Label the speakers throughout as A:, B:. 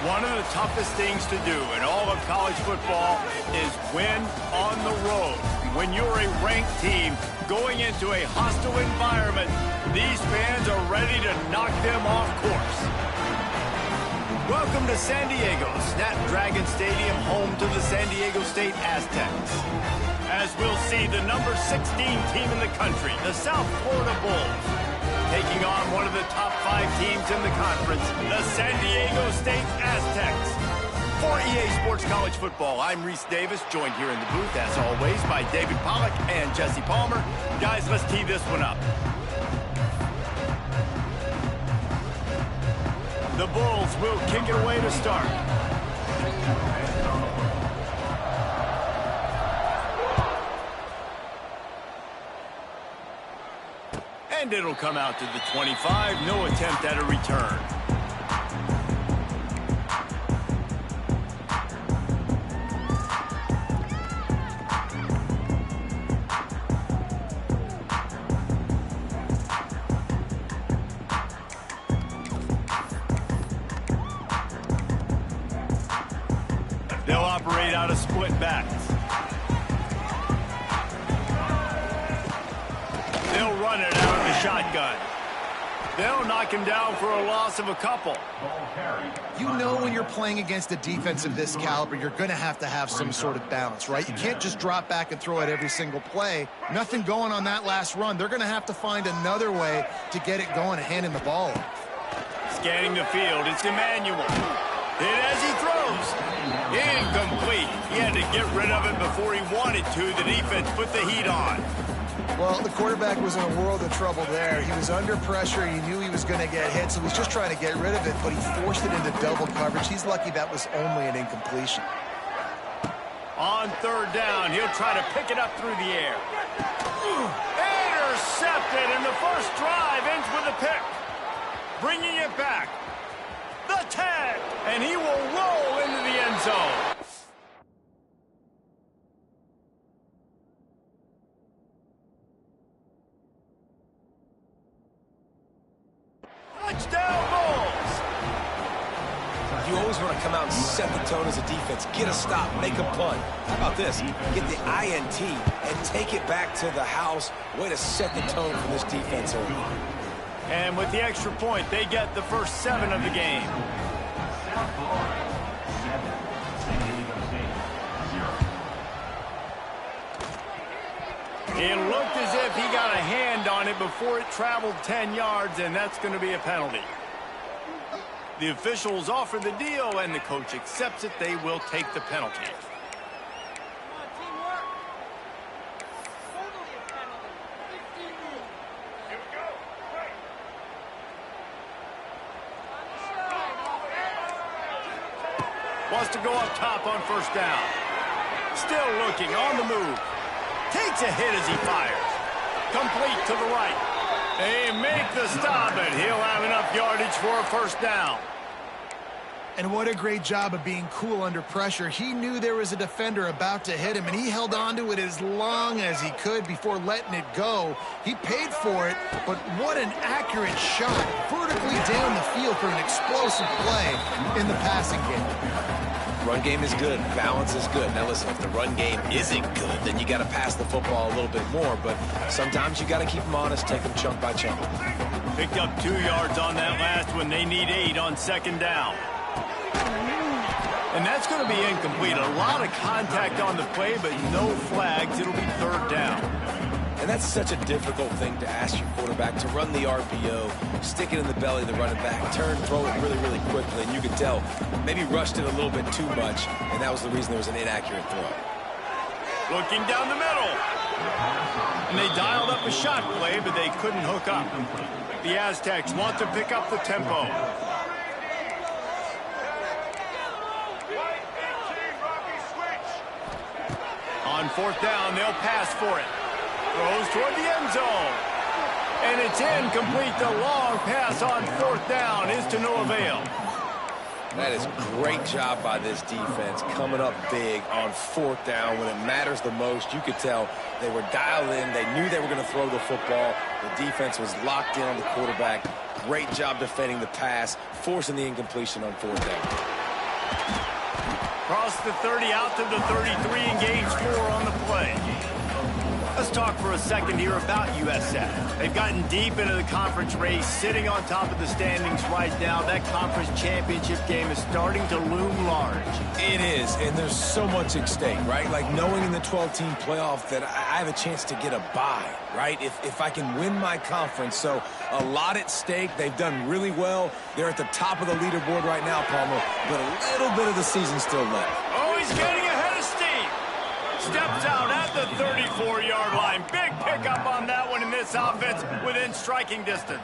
A: One of the toughest things to do in all of college football is win on the road. When you're a ranked team going into a hostile environment, these fans are ready to knock them off course. Welcome to San Diego, Snapdragon Stadium, home to the San Diego State Aztecs. As we'll see the number 16 team in the country, the South Florida Bulls, taking on one of the top 5 teams in the conference, the San Diego State Aztecs. For EA Sports College Football, I'm Reese Davis, joined here in the booth, as always, by David Pollack and Jesse Palmer. Guys, let's tee this one up. The Bulls will kick it away to start. And it'll come out to the 25. No attempt at a return. They'll operate out of split backs. They'll run it out of the shotgun. They'll knock him down for a loss of a couple.
B: You know when you're playing against a defense of this caliber, you're going to have some sort of balance, right? You can't just drop back and throw it every single play. Nothing going on that last run. They're going to have to find another way to get it going and hand him the ball off.
A: Scanning the field, it's Emmanuel. Hit as he throws. Incomplete. He had to get rid of it before he wanted to. The defense put the heat on.
B: Well, the quarterback was in a world of trouble there. He was under pressure. He knew he was going to get hit, so he was just trying to get rid of it, but he forced it into double coverage. He's lucky that was only an incompletion.
A: On third down, he'll try to pick it up through the air. Intercepted, and the first drive ends with a pick. Bringing it back. The tag, and he will roll into the end zone. Touchdown, Bulls!
C: You always want to come out and set the tone as a defense. Get a stop, make a punt. How about this? Get the INT and take it back to the house. Way to set the tone for this defense early.
A: And with the extra point, they get the first 7 of the game. It looked as if he got a hand on it before it traveled 10 yards, and that's going to be a penalty. The officials offer the deal, and the coach accepts it. They will take the penalty. Wants to go up top on first down. Still looking, on the move. Takes a hit as he fires. Complete to the right. They make the stop, and he'll have enough yardage for a first down.
B: And what a great job of being cool under pressure. He knew there was a defender about to hit him, and he held on to it as long as he could before letting it go. He paid for it, but what an accurate shot vertically down the field for an explosive play in the passing game.
C: Run game is good. Balance is good. Now, listen, if the run game isn't good, then you got to pass the football a little bit more. But sometimes you got to keep them honest, take them chunk by chunk.
A: Picked up 2 yards on that last one. They need 8 on second down. And that's going to be incomplete. A lot of contact on the play, but no flags. It'll be third down.
C: And that's such a difficult thing to ask your quarterback, to run the RPO, stick it in the belly of the running back, turn, throw it really, really quickly. And you could tell maybe rushed it a little bit too much, and that was the reason there was an inaccurate throw.
A: Looking down the middle. And they dialed up a shot play, but they couldn't hook up. The Aztecs want to pick up the tempo. On fourth down, they'll pass for it. Throws toward the end zone. And it's incomplete. The long pass on fourth down is to no avail.
C: That is great job by this defense, coming up big on fourth down when it matters the most. You could tell they were dialed in. They knew they were going to throw the football. The defense was locked in on the quarterback. Great job defending the pass, forcing the incompletion on fourth down.
A: across the 30 out to the 33 and gains 4 on the play. Let's talk for a second here about USF. They've gotten deep into the conference race, sitting on top of the standings right now. That conference championship game is starting to loom large.
C: It is, and there's so much at stake, right? Like knowing in the 12-team playoff that I have a chance to get a bye, right? If I can win my conference. So a lot at stake. They've done really well. They're at the top of the leaderboard right now, Palmer, but a little bit of the season still left.
A: Oh, he's getting ahead of steam. Steps out at the 34-yard line. Big pickup on that one in this offense within striking distance.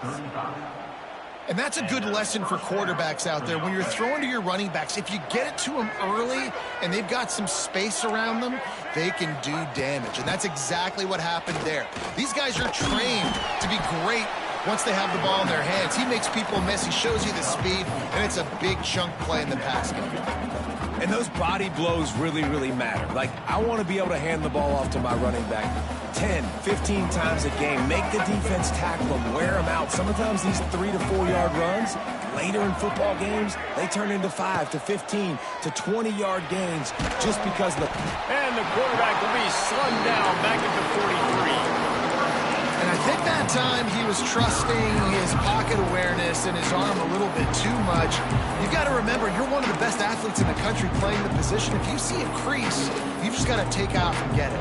B: And that's a good lesson for quarterbacks out there. When you're throwing to your running backs, if you get it to them early and they've got some space around them, they can do damage. And that's exactly what happened there. These guys are trained to be great once they have the ball in their hands. He makes people miss. He shows you the speed, and it's a big chunk play in the pass game.
C: And those body blows really, really matter. Like, I want to be able to hand the ball off to my running back 10, 15 times a game. Make the defense tackle them, wear them out. Sometimes these 3 to 4 yard runs, later in football games, they turn into 5 to 15 to 20-yard gains just because of the...
A: And the quarterback will be slung down back at the 43.
B: And I think that time he was trusting his pocket awareness and his arm a little bit too much. You've got to remember, you're one of the best athletes in the country playing the position. If you see a crease, you've just got to take off and get it.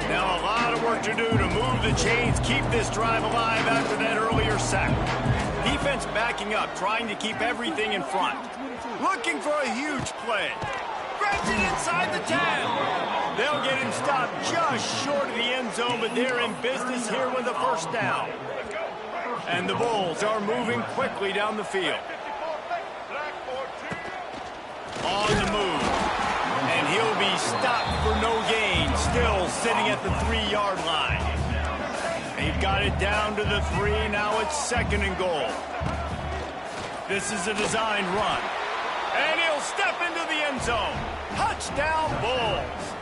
A: Now a lot of work to do to move the chains, keep this drive alive after that earlier sack. Defense backing up, trying to keep everything in front. Looking for a huge play. Grabs it inside the 10. They'll get him stopped just short of the end zone, but they're in business here with a first down. And the Bulls are moving quickly down the field. On the move. And he'll be stopped for no gain, still sitting at the 3-yard line. They've got it down to the 3, now it's 2nd and goal. This is a designed run. And he'll step into the end zone. Touchdown, Bulls.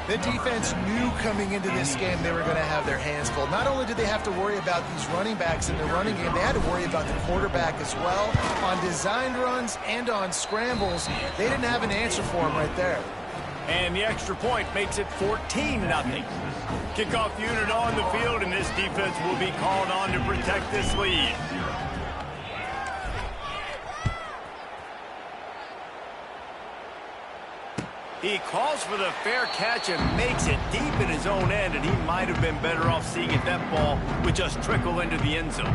B: The defense knew coming into this game they were going to have their hands full. Not only did they have to worry about these running backs in the running game, they had to worry about the quarterback as well. On designed runs and on scrambles, they didn't have an answer for him right there.
A: And the extra point makes it 14-0. Kickoff unit on the field, and this defense will be called on to protect this lead. He calls for the fair catch and makes it deep in his own end, and he might have been better off seeing if that ball would just trickle into the end zone.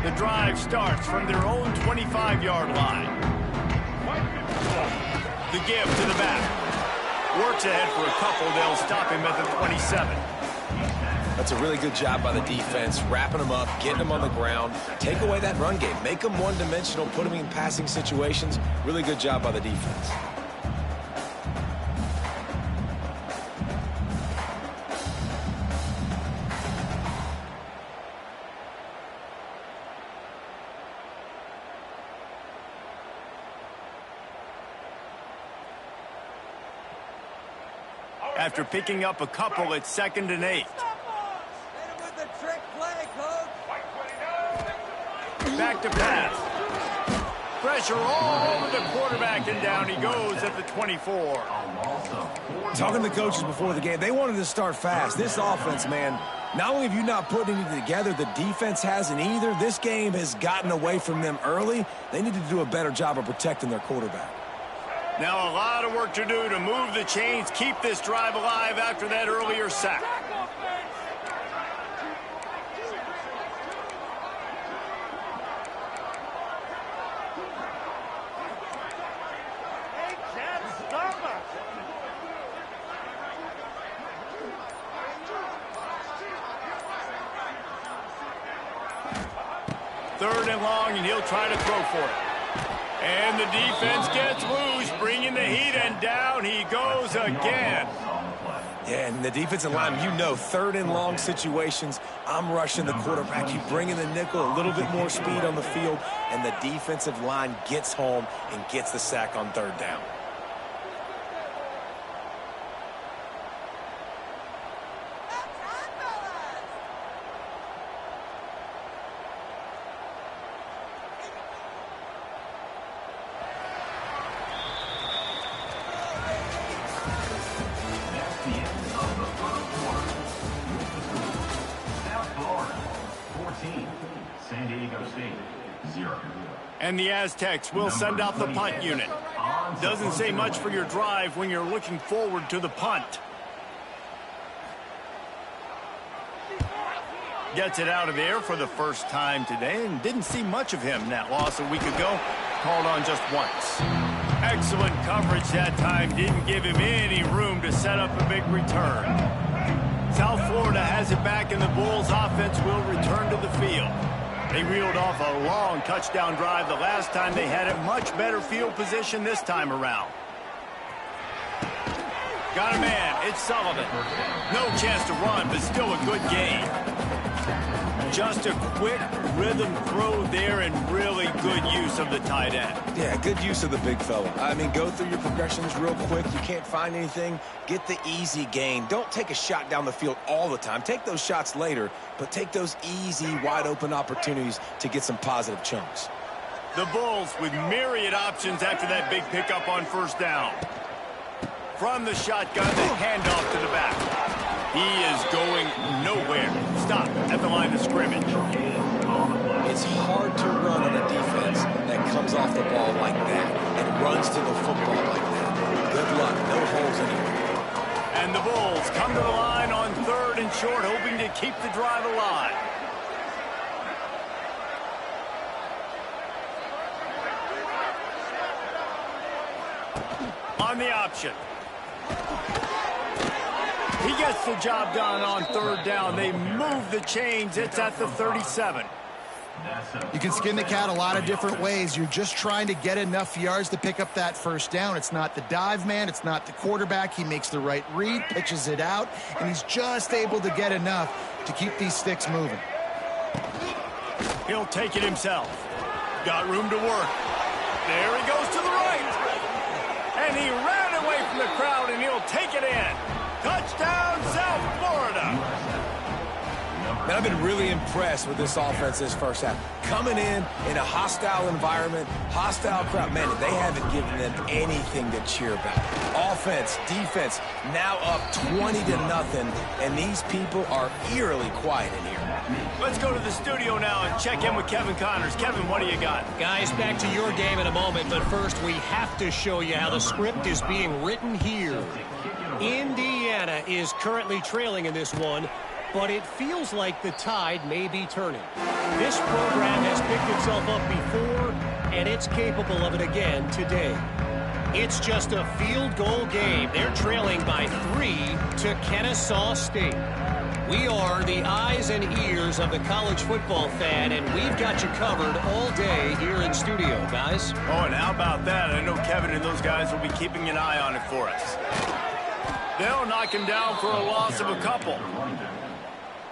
A: The drive starts from their own 25-yard line. The give to the back. Works ahead for a couple. They'll stop him at the 27.
C: That's a really good job by the defense, wrapping them up, getting them on the ground. Take away that run game. Make them one-dimensional, put them in passing situations. Really good job by the defense.
A: After picking up a couple, it's 2nd and 8. Back to pass. Pressure all over the quarterback, and down he goes at the 24.
C: Talking to the coaches before the game, they wanted to start fast. This offense, man, not only have you not put anything together, the defense hasn't either. This game has gotten away from them early. They need to do a better job of protecting their quarterback.
A: Now a lot of work to do to move the chains, keep this drive alive after that earlier sack. Third and long, and he'll try to throw for it. And the defense gets loose, bringing the heat, and down he goes again.
C: Yeah, and the defensive line, you know, third and long situations, I'm rushing the quarterback. You bring in the nickel, a little bit more speed on the field, and the defensive line gets home and gets the sack on third down.
D: San Diego State, 0.
A: And the Aztecs will send out the punt unit. Doesn't say much for your drive when you're looking forward to the punt. Gets it out of the air for the first time today and didn't see much of him in that loss a week ago. Called on just once. Excellent coverage that time. Didn't give him any room to set up a big return. South Florida has it back, and the Bulls offense will return to the field. They reeled off a long touchdown drive the last time they had it. Much better field position this time around. Got a man. It's Sullivan. No chance to run, but still a good game. Just a quick rhythm throw there and really good use of the tight end.
C: Yeah, good use of the big fella. I mean, go through your progressions real quick. You can't find anything. Get the easy gain. Don't take a shot down the field all the time. Take those shots later, but take those easy, wide-open opportunities to get some positive chunks.
A: The Bulls with myriad options after that big pickup on first down. From the shotgun, the handoff to the back. He is going nowhere. Stop at the line of scrimmage.
C: It's hard to run on a defense that comes off the ball like that and runs to the football like that. Good luck. No holes anywhere.
A: And the Bulls come to the line on third and short, hoping to keep the drive alive. On the option. He gets the job done on third down. They move the chains. It's at the 37.
B: You can skin the cat a lot of different ways. You're just trying to get enough yards to pick up that first down. It's not the dive man. It's not the quarterback. He makes the right read, pitches it out, and he's just able to get enough to keep these sticks moving.
A: He'll take it himself. Got room to work. There he goes to the right. And he ran away from the crowd, and he'll take it in. Touchdown, South Florida.
C: Man, I've been really impressed with this offense this first half. Coming in a hostile environment, hostile crowd, man, they haven't given them anything to cheer about. Offense, defense, now up 20-0, and these people are eerily quiet in here.
A: Let's go to the studio now and check in with Kevin Connors. Kevin, what do you got?
E: Guys, back to your game in a moment, but first we have to show you how the script is being written here. Indiana is currently trailing in this one, but it feels like the tide may be turning. This program has picked itself up before, and it's capable of it again today. It's just a field goal game. They're trailing by 3 to Kennesaw State. We are the eyes and ears of the college football fan, and we've got you covered all day here in studio, guys.
A: Oh, and how about that? I know Kevin and those guys will be keeping an eye on it for us. They'll knock him down for a loss of a couple.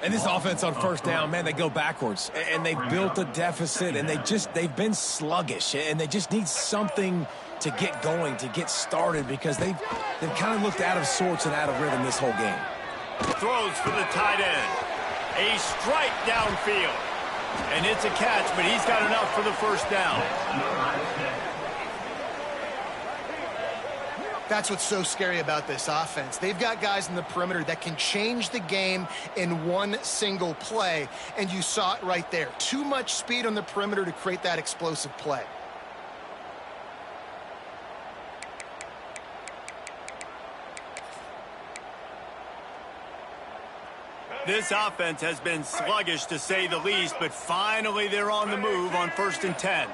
C: And this offense on first down, man, they go backwards. And they've built a deficit, and they've been sluggish. And they just need something to get going, to get started, because they've kind of looked out of sorts and out of rhythm this whole game.
A: Throws for the tight end. A strike downfield. And it's a catch, but he's got enough for the first down.
B: That's what's so scary about this offense. They've got guys in the perimeter that can change the game in one single play, and you saw it right there. Too much speed on the perimeter to create that explosive play.
A: This offense has been sluggish, to say the least, but finally they're on the move on 1st and 10.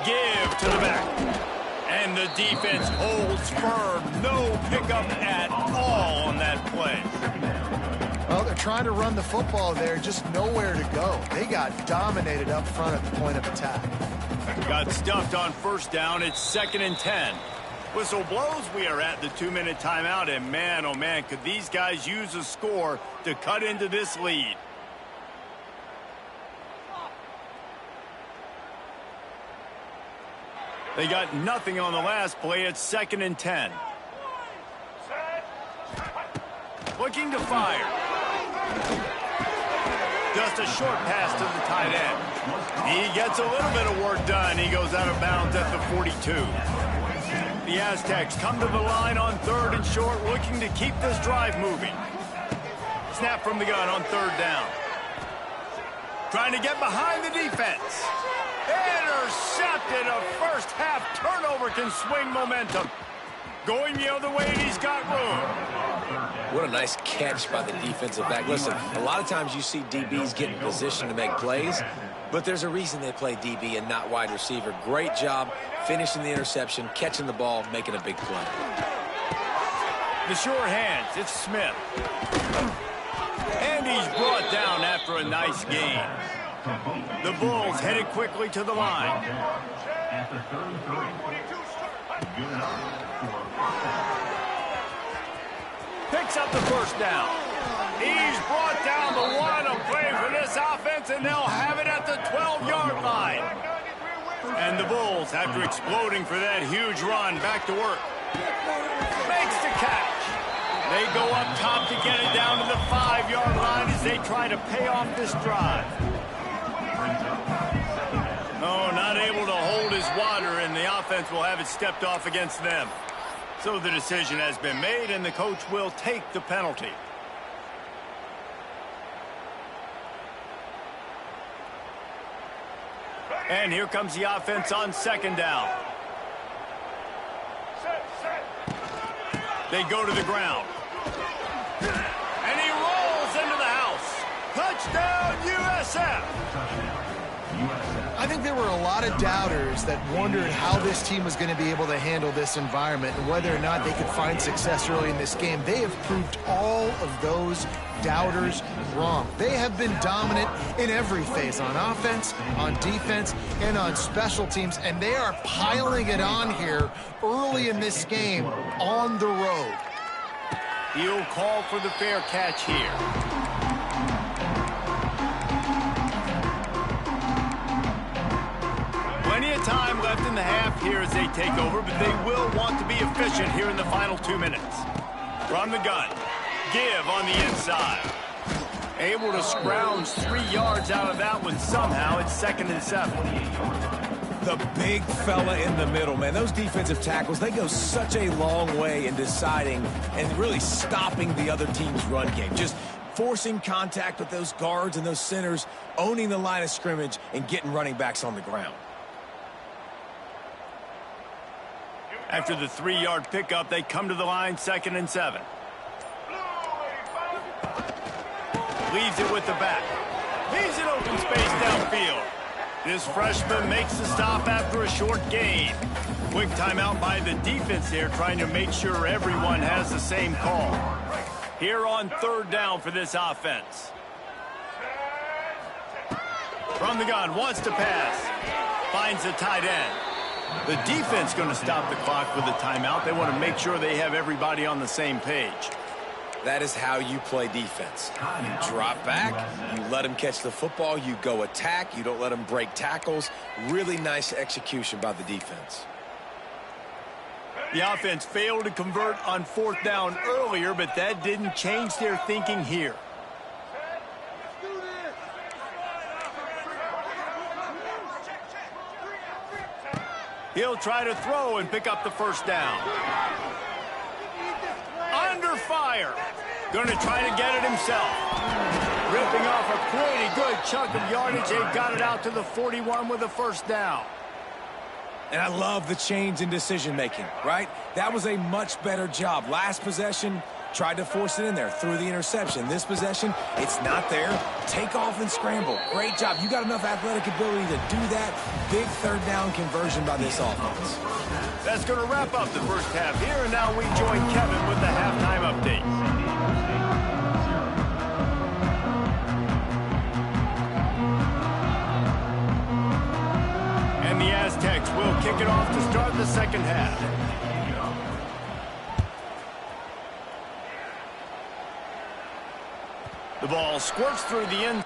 A: Give to the back. And the defense holds firm. No pickup at all on that play.
B: Well, they're trying to run the football there, just nowhere to go. They got dominated up front at the point of attack.
A: Got stuffed on first down. It's 2nd and 10. Whistle blows. We are at the 2-minute timeout, and man, oh man, could these guys use a score to cut into this lead. They got nothing on the last play. It's 2nd and 10. Looking to fire. Just a short pass to the tight end. He gets a little bit of work done. He goes out of bounds at the 42. The Aztecs come to the line on 3rd and short, looking to keep this drive moving. Snap from the gun on 3rd down. Trying to get behind the defense. Intercepted. A first half turnover can swing momentum. Going the other way, and he's got room.
C: What a nice catch by the defensive back. Listen, a lot of times you see DBs get in position to make plays, but there's a reason they play DB and not wide receiver. Great job finishing the interception, catching the ball, making a big play.
A: The sure hands, it's Smith. And he's brought down after a nice gain. The Bulls headed quickly to the line. Picks up the first down. He's brought down the one. A play for this offense, and they'll have it at the 12-yard line. And the Bulls, after exploding for that huge run, back to work. Makes the catch. They go up top to get it down to the 5-yard line as they try to pay off this drive. Oh, not able to hold his water, and the offense will have it stepped off against them. So the decision has been made, and the coach will take the penalty. And here comes the offense on 2nd down. They go to the ground. And he rolls into the house. Touchdown, USF!
B: I think there were a lot of doubters that wondered how this team was going to be able to handle this environment and whether or not they could find success early in this game. They have proved all of those doubters wrong. They have been dominant in every phase, on offense, on defense, and on special teams, and they are piling it on here early in this game on the road.
A: He'll call for the fair catch here. Plenty of time left in the half here as they take over, but they will want to be efficient here in the final 2 minutes. From the gun, give on the inside. Able to scrounge 3 yards out of that one somehow. It's 2nd and 7.
C: The big fella in the middle, man. Those defensive tackles, they go such a long way in deciding and really stopping the other team's run game. Just forcing contact with those guards and those centers, owning the line of scrimmage, and getting running backs on the ground.
A: After the 3-yard pickup, they come to the line, 2nd and 7. Leaves it with the back. He's in open space downfield. This freshman makes the stop after a short gain. Quick timeout by the defense here, trying to make sure everyone has the same call. Here on 3rd down for this offense. From the gun, wants to pass. Finds the tight end. The defense going to stop the clock with a timeout. They want to make sure they have everybody on the same page.
C: That is how you play defense. You drop back, you let them catch the football, you go attack, you don't let them break tackles. Really nice execution by the defense.
A: The offense failed to convert on 4th down earlier, but that didn't change their thinking here. He'll try to throw and pick up the 1st down. Under fire. Going to try to get it himself. Ripping off a pretty good chunk of yardage. They got it out to the 41 with a 1st down.
C: And I love the change in decision-making, right? That was a much better job. Last possession, tried to force it in there, threw the interception. This possession, it's not there. Take off and scramble. Great job. You got enough athletic ability to do that. Big 3rd down conversion by this offense.
A: That's going to wrap up the first half here, and now we join Kevin with the halftime update. And the Aztecs will kick it off to start the 2nd half. The ball squirts through the end.